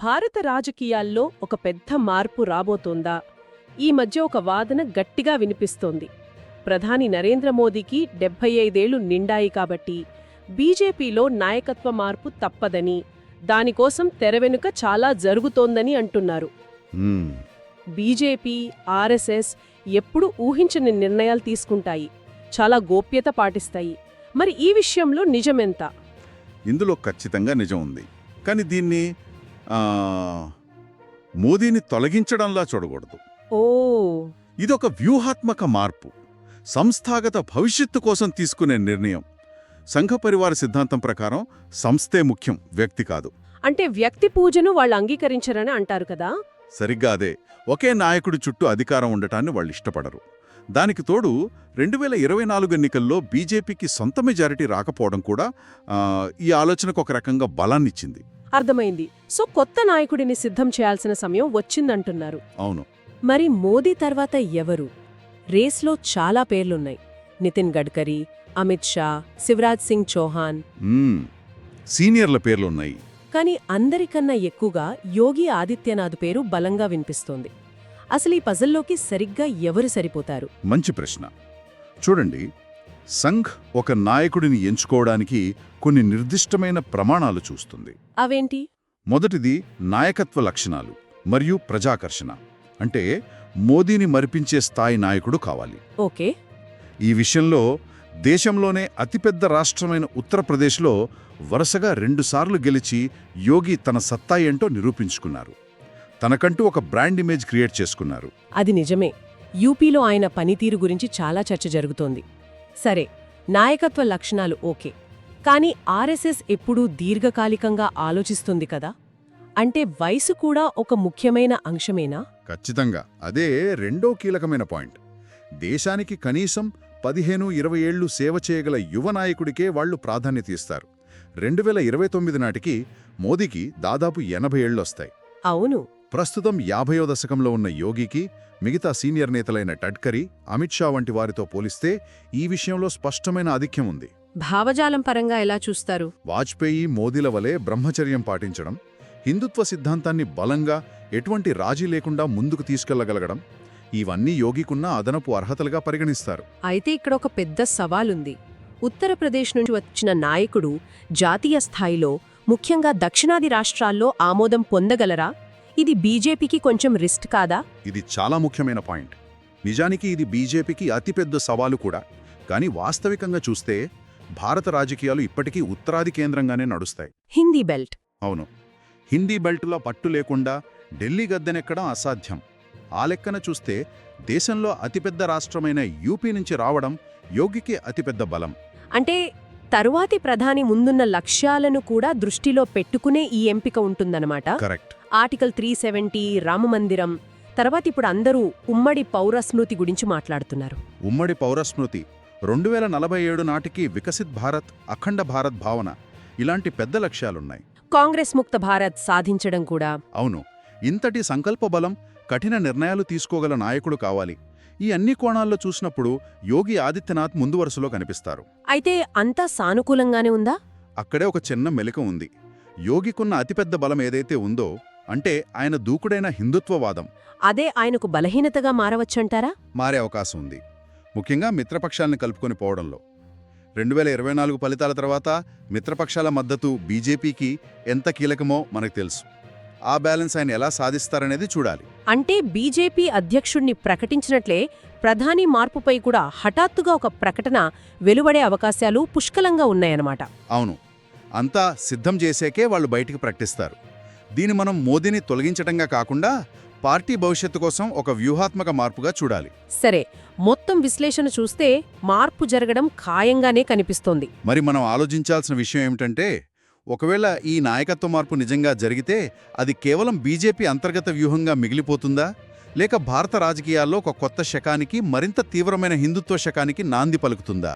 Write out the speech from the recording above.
భారత రాజకీయాల్లో ఒక పెద్ద మార్పు రాబోతోందా? ఈ మధ్య ఒక వాదన గట్టిగా వినిపిస్తోంది. ప్రధాని నరేంద్ర మోదీకి 75 ఏళ్లు నిండాయి కాబట్టి బీజేపీలో నాయకత్వ మార్పు తప్పదని, దానికోసం తెరవెనుక చాలా జరుగుతోందని అంటున్నారు. బీజేపీ, ఆర్ఎస్ఎస్ ఎప్పుడూ ఊహించని నిర్ణయాలు తీసుకుంటాయి, చాలా గోప్యత పాటిస్తాయి. మరి ఈ విషయంలో నిజమెంత? ఇందులో ఖచ్చితంగా నిజం ఉంది. కానీ దీన్ని మోదీని తొలగించడంలా చూడకూడదు. ఓ, ఇదొక వ్యూహాత్మక మార్పు, సంస్థాగత భవిష్యత్తు కోసం తీసుకునే నిర్ణయం. సంఘ పరివార సిద్ధాంతం ప్రకారం సంస్థే ముఖ్యం, వ్యక్తి కాదు. అంటే వ్యక్తి పూజను వాళ్ళు అంగీకరించరని అంటారు కదా? సరిగ్గా అదే. ఒకే నాయకుడి చుట్టూ అధికారం ఉండటాన్ని వాళ్ళు ఇష్టపడరు. దానికి తోడు 2024 ఎన్నికల్లో బీజేపీకి సొంత మెజారిటీ రాకపోవడం కూడా ఈ ఆలోచనకు ఒక రకంగా బలాన్నిచ్చింది. అర్థమైంది. సో కొత్త నాయకుడిని సిద్ధం చేయాల్సిన సమయం వచ్చిందంటున్నారు. అవును. మరి మోదీ తర్వాత ఎవరు? రేస్లో చాలా పేర్లున్నాయి. నితిన్ గడ్కరీ, అమిత్ షా, శివరాజ్ సింగ్ చౌహాన్. సీనియర్ల పేర్లున్నాయి. కానీ అందరికన్నా ఎక్కువగా యోగి ఆదిత్యనాథ్ పేరు బలంగా వినిపిస్తోంది. అసలు ఈ పజల్లోకి సరిగ్గా ఎవరు సరిపోతారు? మంచి ప్రశ్న. చూడండి, సంఘ్ ఒక నాయకుడిని ఎంచుకోవడానికి కొన్ని నిర్దిష్టమైన ప్రమాణాలు చూస్తుంది. అవేంటి? మొదటిది నాయకత్వ లక్షణాలు మరియు ప్రజాకర్షణ. అంటే మోదీని మరిపించే స్థాయి నాయకుడు కావాలి. ఓకే. ఈ విషయంలో దేశంలోనే అతిపెద్ద రాష్ట్రమైన ఉత్తరప్రదేశ్లో వరుసగా 2 సార్లు గెలిచి యోగి తన సత్తా ఏంటో నిరూపించుకున్నారు. తనకంటూ ఒక బ్రాండ్ ఇమేజ్ క్రియేట్ చేసుకున్నారు. అది నిజమే. యూపీలో ఆయన పనితీరు గురించి చాలా చర్చ జరుగుతోంది. సరే, నాయకత్వ లక్షణాలు ఓకే. కానీ ఆర్ఎస్ఎస్ ఎప్పుడూ దీర్ఘకాలికంగా ఆలోచిస్తుంది కదా? అంటే వయసు కూడా ఒక ముఖ్యమైన అంశమేనా? ఖచ్చితంగా. అదే రెండో కీలకమైన పాయింట్. దేశానికి కనీసం 15-20 ఏళ్లు సేవ చేయగల యువ నాయకుడికే వాళ్లు ప్రాధాన్యత ఇస్తారు. 2029 నాటికి మోదీకి దాదాపు 80 ఏళ్లొస్తాయి. అవును. ప్రస్తుతం 50వ దశకంలో ఉన్న యోగికి మిగతా సీనియర్ నేతలైన గడ్కరీ, అమిత్ షా వంటి వారితో పోలిస్తే ఈ విషయంలో స్పష్టమైన ఆధిక్యం ఉంది. భావజాలం పరంగా ఎలా చూస్తారు? వాజ్పేయి, మోదీల వలె బ్రహ్మచర్యం పాటించడం, హిందుత్వ సిద్ధాంతాన్ని బలంగా ఎటువంటి రాజీ లేకుండా ముందుకు తీసుకెళ్లగలగడం, ఇవన్నీ యోగికున్న అదనపు అర్హతలుగా పరిగణిస్తారు. అయితే ఇక్కడ ఒక పెద్ద సవాలుంది. ఉత్తరప్రదేశ్ నుంచి వచ్చిన నాయకుడు జాతీయ స్థాయిలో, ముఖ్యంగా దక్షిణాది రాష్ట్రాల్లో ఆమోదం పొందగలరా? ఇది బీజేపీకి కొంచెం రిస్క్ కాదా? ఇది చాలా ముఖ్యమైన పాయింట్. నిజానికి ఇది బీజేపీకి అతిపెద్ద సవాలు కూడా. కానీ వాస్తవికంగా చూస్తే భారత రాజకీయాలు ఇప్పటికీ ఉత్తరాది కేంద్రంగానే నడుస్తాయి. హిందీ బెల్ట్. అవును. హిందీ బెల్ట్లో పట్టు లేకుండా ఢిల్లీ గద్దెనెక్కడం అసాధ్యం. ఆ లెక్కన చూస్తే దేశంలో అతిపెద్ద రాష్ట్రమైన యూపీ నుంచి రావడం యోగికి అతిపెద్ద బలం. అంటే తరువాతి ప్రధాని ముందున్న లక్ష్యాలను కూడా దృష్టిలో పెట్టుకునే ఈ ఎంపిక ఉంటుందన్నమాట. కరెక్ట్. ఆర్టికల్ 370, రామమందిరం, తర్వాత ఇప్పుడు అందరూ ఉమ్మడి పౌరస్మృతి గురించి మాట్లాడుతున్నారు. ఉమ్మడి పౌరస్మృతి, 2047 నాటికి వికసిత్ భారత్, అఖండ భారత్ భావన, ఇలాంటి పెద్ద లక్ష్యాలున్నాయి. కాంగ్రెస్ ముక్త భారత్ సాధించడం కూడా. అవును. ఇంతటి సంకల్ప బలం, కఠిన నిర్ణయాలు తీసుకోగల నాయకుడు కావాలి. ఈ అన్ని కోణాల్లో చూసినప్పుడు యోగి ఆదిత్యనాథ్ ముందు వరుసలో కనిపిస్తారు. అయితే అంతా సానుకూలంగానే ఉందా? అక్కడే ఒక చిన్న మెలిక ఉంది. యోగికున్న అతిపెద్ద బలం ఏదైతే ఉందో, అంటే ఆయన దూకుడైన హిందుత్వవాదం, అదే ఆయనకు బలహీనతగా మారవచ్చంటారా? మారే అవకాశం ఉంది. ముఖ్యంగా మిత్రపక్షాల్ని కలుపుకొని పోవడంలో. 2024 ఫలితాల తర్వాత మిత్రపక్షాల మద్దతు బీజేపీకి ఎంత కీలకమో మనకు తెలుసు. ఆ బ్యాలెన్స్ ఆయన ఎలా సాధిస్తారనేది చూడాలి. అంటే బీజేపీ అధ్యక్షుణ్ణి ప్రకటించినట్లే ప్రధాని మార్పుపై కూడా హఠాత్తుగా ఒక ప్రకటన వెలువడే అవకాశాలు పుష్కలంగా ఉన్నాయన్నమాట. అవును. అంతా సిద్ధం చేసేకే వాళ్ళు బయటికి ప్రకటిస్తారు. దీన్ని మనం మోదీని తొలగించటంగా కాకుండా పార్టీ భవిష్యత్తు కోసం ఒక వ్యూహాత్మక మార్పుగా చూడాలి. సరే, మొత్తం విశ్లేషణ చూస్తే మార్పు జరగడం ఖాయంగానే కనిపిస్తోంది. మరి మనం ఆలోచించాల్సిన విషయం ఏమిటంటే, ఒకవేళ ఈ నాయకత్వ మార్పు నిజంగా జరిగితే అది కేవలం బీజేపీ అంతర్గత వ్యూహంగా మిగిలిపోతుందా, లేక భారత రాజకీయాల్లో ఒక కొత్త శకానికి, మరింత తీవ్రమైన హిందుత్వ శకానికి నాంది పలుకుతుందా?